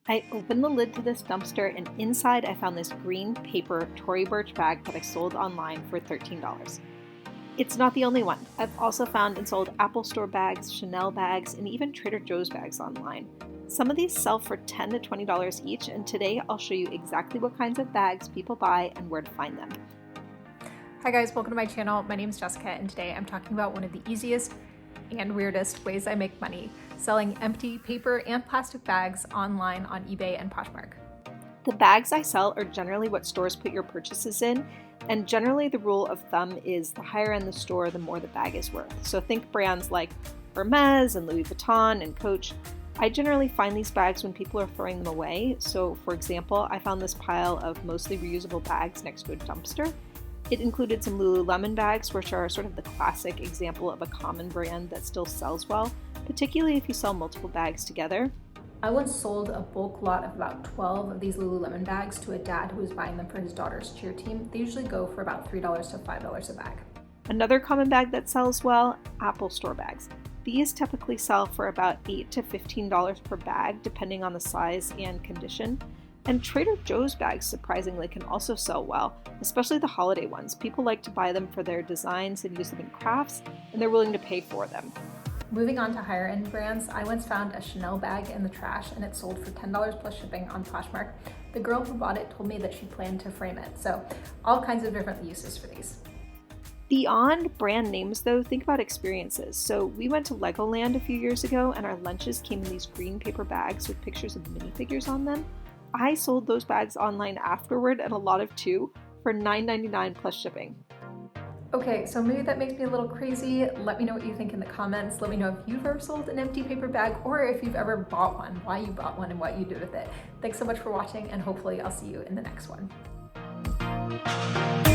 I opened the lid to this dumpster, and inside I found this green paper Tory Burch bag that I sold online for $13. It's not the only one. I've also found and sold Apple Store bags, Chanel bags, and even Trader Joe's bags online. Some of these sell for $10 to $20 each, and today I'll show you exactly what kinds of bags people buy and where to find them. Hi guys, welcome to my channel. My name is Jessica, and today I'm talking about one of the easiest and weirdest ways I make money, selling empty paper and plastic bags online on eBay and Poshmark. The bags I sell are generally what stores put your purchases in, and generally the rule of thumb is the higher end the store, the more the bag is worth. So think brands like Hermes and Louis Vuitton and Coach. I generally find these bags when people are throwing them away. So for example, I found this pile of mostly reusable bags next to a dumpster. It included some Lululemon bags, which are sort of the classic example of a common brand that still sells well, particularly if you sell multiple bags together. I once sold a bulk lot of about 12 of these Lululemon bags to a dad who was buying them for his daughter's cheer team. They usually go for about $3 to $5 a bag. Another common bag that sells well, Apple Store bags. These typically sell for about $8 to $15 per bag, depending on the size and condition. And Trader Joe's bags, surprisingly, can also sell well, especially the holiday ones. People like to buy them for their designs and use them in crafts, and they're willing to pay for them. Moving on to higher end brands, I once found a Chanel bag in the trash and it sold for $10 plus shipping on Poshmark. The girl who bought it told me that she planned to frame it, so all kinds of different uses for these. Beyond brand names though, think about experiences. So we went to Legoland a few years ago and our lunches came in these green paper bags with pictures of minifigures on them. I sold those bags online afterward, and a lot of two, for $9.99 plus shipping. Okay, so maybe that makes me a little crazy. Let me know what you think in the comments. Let me know if you've ever sold an empty paper bag or if you've ever bought one, why you bought one and what you did with it. Thanks so much for watching, and hopefully I'll see you in the next one.